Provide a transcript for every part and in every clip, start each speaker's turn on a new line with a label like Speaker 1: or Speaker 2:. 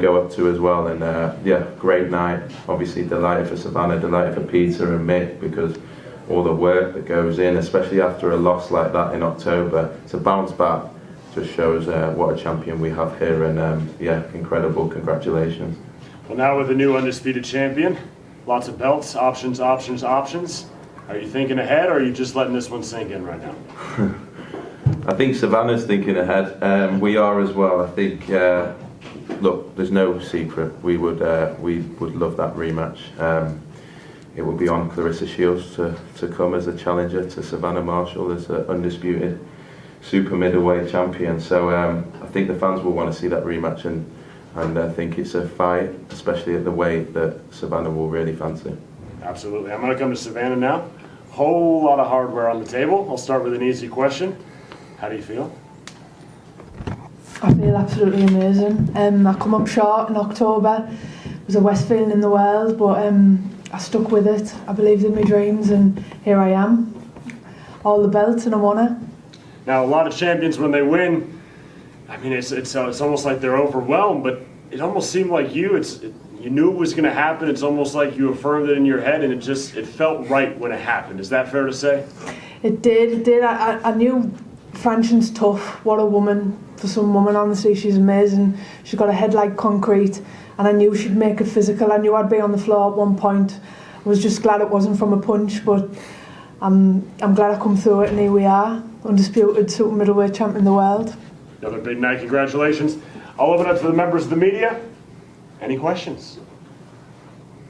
Speaker 1: go up to as well, and yeah, great night. Obviously delighted for Savannah, delighted for Peter and Mick, because all the work that goes in, especially after a loss like that in October, to bounce back just shows what a champion we have here, and yeah, incredible, congratulations.
Speaker 2: Well, now with a new undisputed champion, lots of belts, options, options, options. Are you thinking ahead, or are you just letting this one sink in right now?
Speaker 1: I think Savannah's thinking ahead. We are as well. I think, look, there's no secret. We would love that rematch. It will be on Claressa Shields to come as a challenger to Savannah Marshall as an undisputed super middleweight champion. So I think the fans will want to see that rematch, and I think it's a fight, especially at the weight that Savannah will really fancy.
Speaker 2: Absolutely. I'm going to come to Savannah now. Whole lot of hardware on the table. I'll start with an easy question. How do you feel?
Speaker 3: I feel absolutely amazing. I come up short in October. It was the worst feeling in the world, but I stuck with it. I believed in my dreams, and here I am. All the belts, and I won it.
Speaker 2: Now, a lot of champions, when they win, I mean, it's almost like they're overwhelmed, but it almost seemed like you knew it was going to happen. It's almost like you affirmed it in your head, and it felt right when it happened. Is that fair to say?
Speaker 3: It did. I knew Franchen's tough. What a woman. For some woman, honestly, she's amazing. She's got a head like concrete, and I knew she'd make it physical. I knew I'd be on the floor at one point. I was just glad it wasn't from a punch, but I'm glad I come through it, and here we are, undisputed super middleweight champion in the world.
Speaker 2: Another big night. Congratulations. I'll open up to the members of the media. Any questions?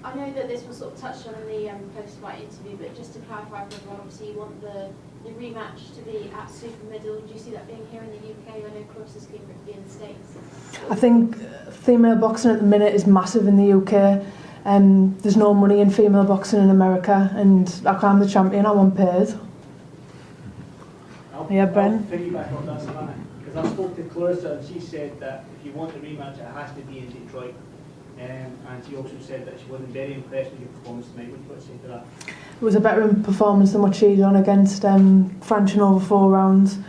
Speaker 4: I know that this was sort of touched on in the post-fight interview, but just to clarify for everyone, obviously you want the rematch to be at super middle. Do you see that being here in the UK? I know Claressa's keen for it to be in the States.
Speaker 3: I think female boxing at the minute is massive in the UK. There's no money in female boxing in America, and like I'm the champion, I want paid. Yeah, Ben?
Speaker 5: I'll piggyback on that, Savannah, because I spoke to Claressa, and she said that if you want the rematch, it has to be in Detroit. And she also said that she wasn't very impressed with your performance tonight. What do you want to say to that?
Speaker 3: It was a better performance than what she'd done against Franchin over 4 rounds.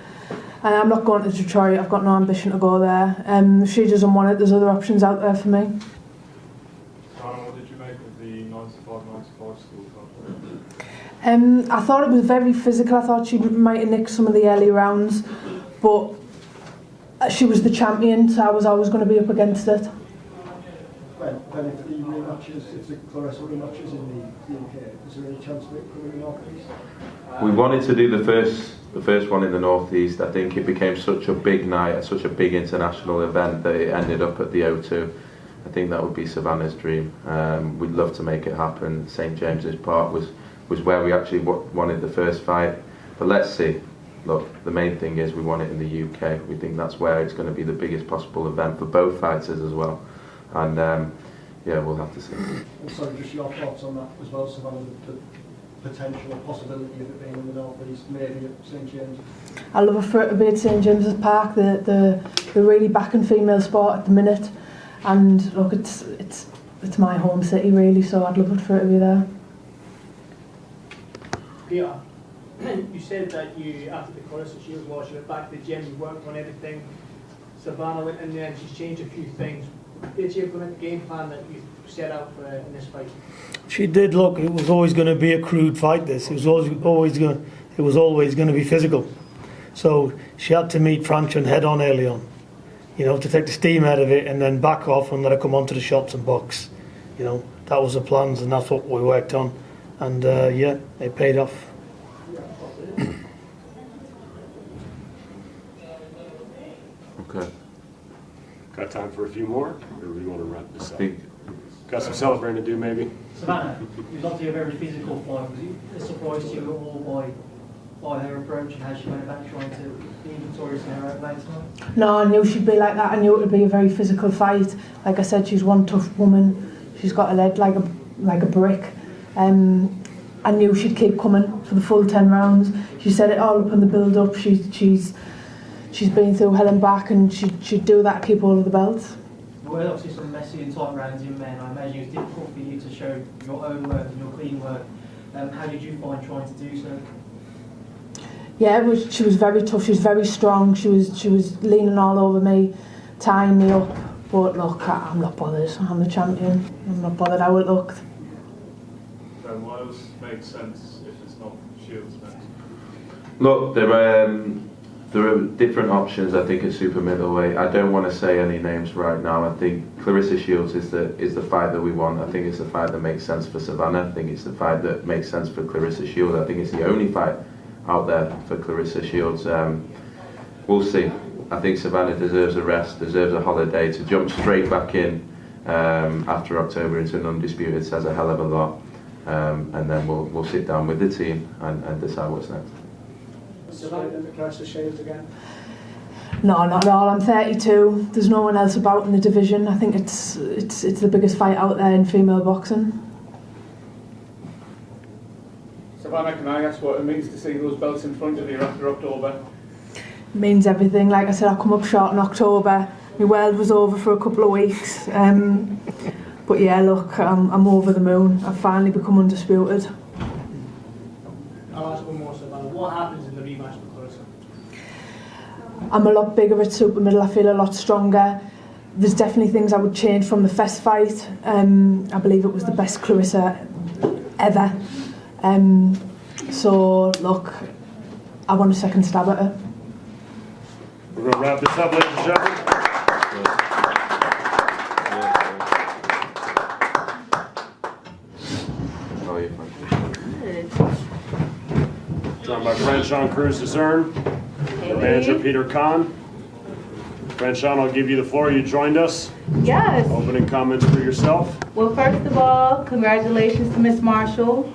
Speaker 3: I'm not going to Detroit. I've got no ambition to go there. If she doesn't want it, there's other options out there for me.
Speaker 6: What did you make of the 95-95 score?
Speaker 3: I thought it was very physical. I thought she might have nicked some of the early rounds, but she was the champion, so I was always going to be up against it.
Speaker 7: Then if the rematches, if the Claressa rematches in the UK, is there any chance of it coming in the North East?
Speaker 1: We wanted to do the first one in the North East. I think it became such a big night, such a big international event, that it ended up at the O2. I think that would be Savannah's dream. We'd love to make it happen. St James's Park was where we actually wanted the first fight. But let's see. Look, the main thing is we want it in the UK. We think that's where it's going to be the biggest possible event for both fighters as well. And yeah, we'll have to see.
Speaker 7: Also, just your thoughts on that as well, Savannah, the potential or possibility of it being in the North East, maybe at St James's.
Speaker 3: I love it for it to be at St James's Park. They're really backing female sport at the minute, and look, it's my home city really, so I'd love it for it to be there.
Speaker 5: Peter, you said that you, after the Claressa Shields loss, you went back to the gym, you worked on everything. Savannah went in there and she's changed a few things. Did she implement the game plan that you set out for in this fight?
Speaker 8: She did. Look, it was always going to be a crude fight. This it was always going to be physical. So she had to meet Franchin head on early on, you know, to take the steam out of it and then back off and let her come onto the shots and box. You know, that was the plans and that's what we worked on, and yeah, it paid off.
Speaker 1: Okay.
Speaker 2: Got time for a few more, or do we want to wrap this up? Got some celebrating to do, maybe.
Speaker 9: Savannah, it was obviously a very physical fight. Was it a surprise to you at all by her approach and how she went about trying to be victorious in her own way tonight?
Speaker 3: No, I knew she'd be like that. I knew it would be a very physical fight. Like I said, she's one tough woman. She's got a head like a brick. I knew she'd keep coming for the full 10 rounds. She said it all up in the build-up. She's been through hell and back, and she'd do that, keep all of the belts.
Speaker 9: There were obviously some messy and tight rounds in men. I imagine it was difficult for you to show your own work and your clean work. How did you find trying to do so?
Speaker 3: Yeah, she was very tough. She was very strong. She was leaning all over me, tying me up. But look, I'm not bothered. I'm the champion. I'm not bothered how it looked.
Speaker 6: Then what else makes sense if it's not Shields next?
Speaker 1: Look, there are different options. I think at super middleweight. I don't want to say any names right now. I think Claressa Shields is the fight that we want. I think it's the fight that makes sense for Savannah. I think it's the fight that makes sense for Claressa Shields. I think it's the only fight out there for Claressa Shields. We'll see. I think Savannah deserves a rest, deserves a holiday. To jump straight back in after October into an undisputed says a hell of a lot. And then we'll sit down with the team and decide what's next.
Speaker 5: Savannah, Claressa Shields again.
Speaker 3: No, not at all. I'm 32. There's no one else about in the division. I think it's the biggest fight out there in female boxing.
Speaker 10: Savannah, can I ask what it means to see those belts in front of you after October?
Speaker 3: It means everything. Like I said, I come up short in October. My world was over for a couple of weeks. But yeah, look, I'm over the moon. I've finally become undisputed.
Speaker 5: I'll ask one more, Savannah. What happens in the rematch with Claressa?
Speaker 3: I'm a lot bigger at super middle. I feel a lot stronger. There's definitely things I would change from the first fight. I believe it was the best Claressa ever. So look, I want a second stab at her.
Speaker 2: We're going to wrap this up, ladies and gentlemen. Joined by Franchon Cruz Dezurn, your manager Peter Kahn. Franchon, I'll give you the floor. You joined us.
Speaker 11: Yes.
Speaker 2: Opening comments for yourself.
Speaker 11: Well, first of all, congratulations to Miss Marshall,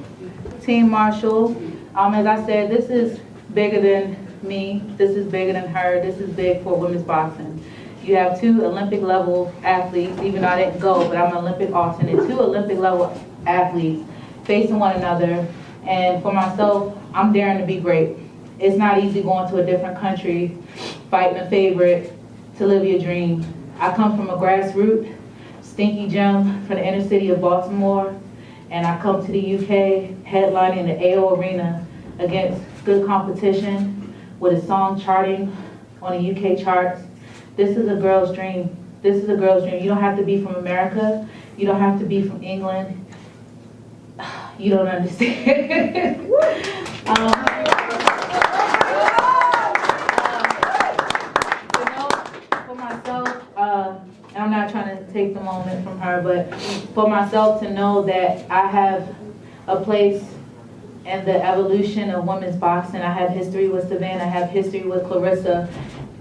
Speaker 11: Team Marshall. As I said, this is bigger than me. This is bigger than her. This is big for women's boxing. You have two Olympic level athletes, even though I didn't go, but I'm an Olympic alternate. Two Olympic level athletes facing one another. And for myself, I'm daring to be great. It's not easy going to a different country, fighting a favorite, to live your dream. I come from a grassroots, stinky gym from the inner city of Baltimore, and I come to the UK headlining the AO Arena against good competition with a song charting on the UK charts. This is a girl's dream. This is a girl's dream. You don't have to be from America. You don't have to be from England. You don't understand. For myself, and I'm not trying to take the moment from her, but for myself to know that I have a place in the evolution of women's boxing. I have history with Savannah, I have history with Claressa,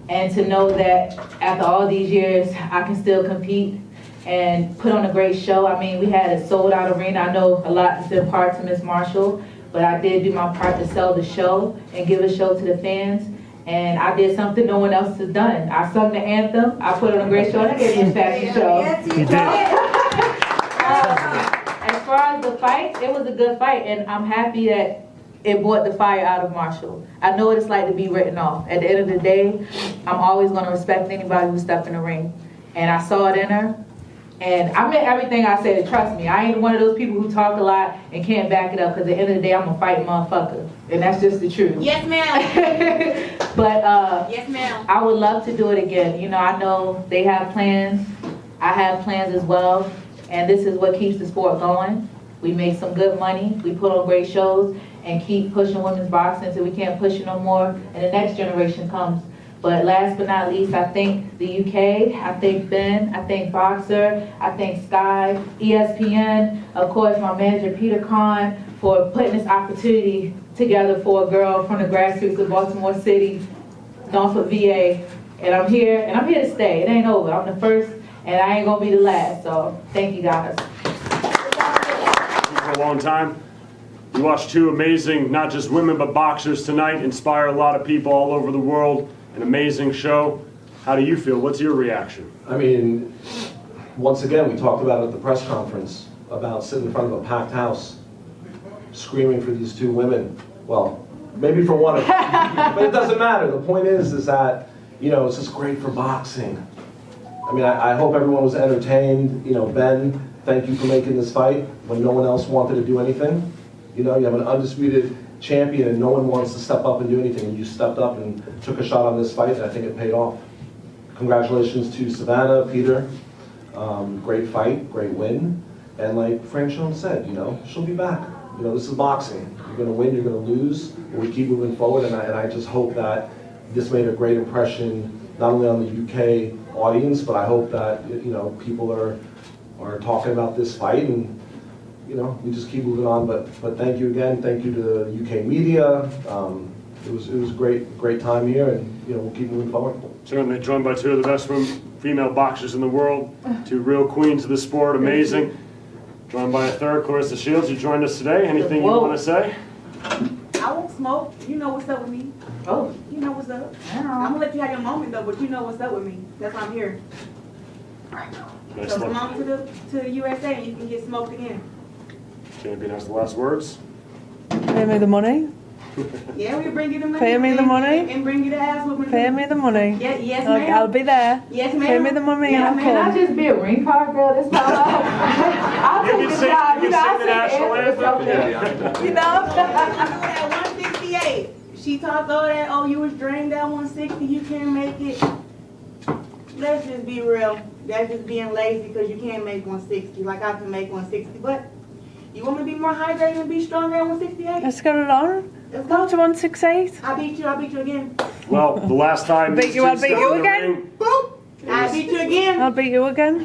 Speaker 11: and to know that after all these years, I can still compete and put on a great show. I mean, we had a sold-out arena. I know a lot has been part to Miss Marshall, but I did do my part to sell the show and give a show to the fans. And I did something no one else has done. I sung the anthem. I put on a great show. And I gave you a fashion show.
Speaker 8: You did.
Speaker 11: As far as the fight, it was a good fight, and I'm happy that it brought the fire out of Marshall. I know what it's like to be written off. At the end of the day, I'm always going to respect anybody who stepped in the ring. And I saw it in her. And I meant everything I said, trust me. I ain't one of those people who talk a lot and can't back it up, because at the end of the day, I'm a fighting motherfucker. And that's just the truth.
Speaker 4: Yes, ma'am.
Speaker 11: But
Speaker 4: yes, ma'am.
Speaker 11: I would love to do it again. You know, I know they have plans. I have plans as well. And this is what keeps the sport going. We make some good money. We put on great shows and keep pushing women's boxing until we can't push it no more and the next generation comes. But last but not least, I thank the UK, I thank Ben, I thank Boxer, I thank Sky, ESPN, of course my manager Peter Kahn for putting this opportunity together for a girl from the grassroots of Baltimore City, Norfolk, VA. And I'm here to stay. It ain't over. I'm the first and I ain't gonna be the last. So thank you guys.
Speaker 2: For a long time. You watched two amazing, not just women, but boxers tonight, inspire a lot of people all over the world. An amazing show. How do you feel? What's your reaction?
Speaker 12: I mean, once again, we talked about it at the press conference, about sitting in front of a packed house, screaming for these two women. Well, maybe for one of them, but it doesn't matter. The point is that, you know, it's just great for boxing. I mean, I hope everyone was entertained. You know, Ben, thank you for making this fight when no one else wanted to do anything. You know, you have an undisputed champion and no one wants to step up and do anything, and you stepped up and took a shot on this fight, and I think it paid off. congratulations to Savannah, Peter. Great fight, great win. And like Frank Schoen said, you know, she'll be back. You know, this is boxing. You're going to win, you're going to lose, but we keep moving forward, and I just hope that this made a great impression, not only on the UK audience, but I hope that, you know, people are talking about this fight, and, you know, we just keep moving on. But thank you again, thank you to the UK media. It was a great time here, and, you know, we'll keep moving forward.
Speaker 2: Certainly joined by two of the best female boxers in the world, two real queens of the sport, amazing. Joined by a third, Claressa Shields. You joined us today. Anything you want to say?
Speaker 13: I won't smoke. You know what's up with me.
Speaker 11: Oh.
Speaker 13: You know what's up. I'm going to let you have your moment, though, but you know what's up with me. That's why I'm here. So come on to the USA and you can get smoked again.
Speaker 2: Champion has the last words.
Speaker 3: Pay me the money.
Speaker 13: Yeah, we'll bring you the money.
Speaker 3: Pay me the money.
Speaker 13: And bring you the ass whooping.
Speaker 3: Pay me the money.
Speaker 13: Yeah, yes,
Speaker 3: Like,
Speaker 13: ma'am.
Speaker 3: I'll be there.
Speaker 13: Yes, ma'am.
Speaker 3: Pay me the money and I'll
Speaker 11: Can I
Speaker 3: come.
Speaker 11: just be a ring card girl this time? I'll
Speaker 2: You
Speaker 11: take
Speaker 2: can
Speaker 11: the
Speaker 2: sing,
Speaker 11: job.
Speaker 2: you
Speaker 11: know,
Speaker 2: can
Speaker 11: I'll
Speaker 2: sing the national anthem.
Speaker 3: You know?
Speaker 13: At 168, she talked all that, oh, you was drained at 160, you can't make it. Let's just be real. That's just being lazy because you can't make 160 like I can make 160. But you want me to be more hydrated and be stronger at 168?
Speaker 3: Let's get it on.
Speaker 13: Let's
Speaker 3: Go
Speaker 13: go.
Speaker 3: to 168.
Speaker 13: I beat you again.
Speaker 2: Well, the last time
Speaker 3: Beat you, I'll beat you again.
Speaker 13: Boop! I beat you again.
Speaker 3: I'll beat you again.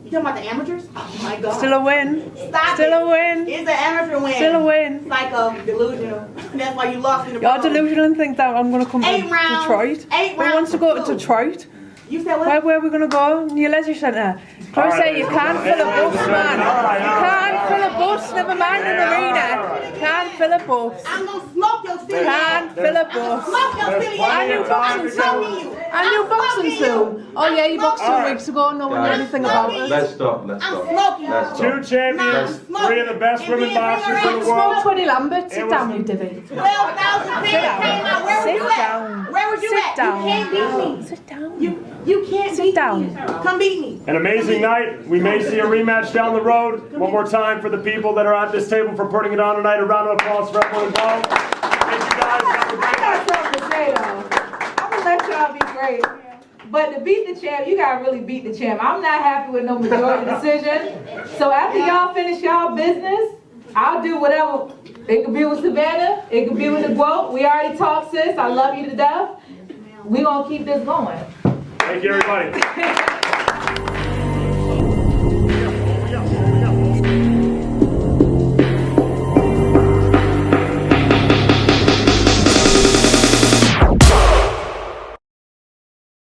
Speaker 13: You talking about the amateurs? Oh my God.
Speaker 3: Still a win.
Speaker 13: Stop
Speaker 3: Still
Speaker 13: it.
Speaker 3: a win.
Speaker 13: It's an amateur win.
Speaker 3: Still a win.
Speaker 13: Psycho, delusional. That's why you lost in the
Speaker 3: You're
Speaker 13: pros.
Speaker 3: delusional and think that I'm going to come to
Speaker 13: 8 rounds.
Speaker 3: Detroit.
Speaker 13: 8
Speaker 3: Who
Speaker 13: rounds.
Speaker 3: wants to go to
Speaker 13: Two.
Speaker 3: Detroit?
Speaker 13: You said what?
Speaker 3: Where are we going to go? Near Leisure Centre. Claressa, you can't fill a bus, man. You can't fill a bus, never mind an arena. Can't fill a bus.
Speaker 13: I'm gonna smoke your city.
Speaker 3: Can't fill a bus.
Speaker 13: Smoke your city.
Speaker 3: And you boxing soon. And you boxing soon. Oh yeah, you boxed 2 weeks ago. No one knew anything about it.
Speaker 1: Let's stop.
Speaker 13: I'm smoking.
Speaker 1: Let's
Speaker 2: Two
Speaker 1: stop.
Speaker 2: champions, three of the best women boxers in the world.
Speaker 3: Smoke 20 Lambert. Sit down, you divvy.
Speaker 13: 12,000 people came out. Where was you at? Where was you
Speaker 3: Sit
Speaker 13: at?
Speaker 3: down.
Speaker 13: You can't beat me.
Speaker 3: Sit down.
Speaker 13: You can't
Speaker 3: Sit
Speaker 13: beat
Speaker 3: down.
Speaker 13: me. Come beat me.
Speaker 2: An amazing night. We may see a rematch down the road. One more time for the people that are at this table for putting it on tonight. A round of applause for everyone involved. Thank you guys. Have a great night.
Speaker 11: I got something to say though. I'm gonna let y'all be great. But to beat the champ, you gotta really beat the champ. I'm not happy with no majority decision. So after y'all finish y'all business, I'll do whatever. It could be with Savannah, it could be with the GOAT. We already talked, sis. I love you to death. We gonna keep this going.
Speaker 2: Thank you, everybody.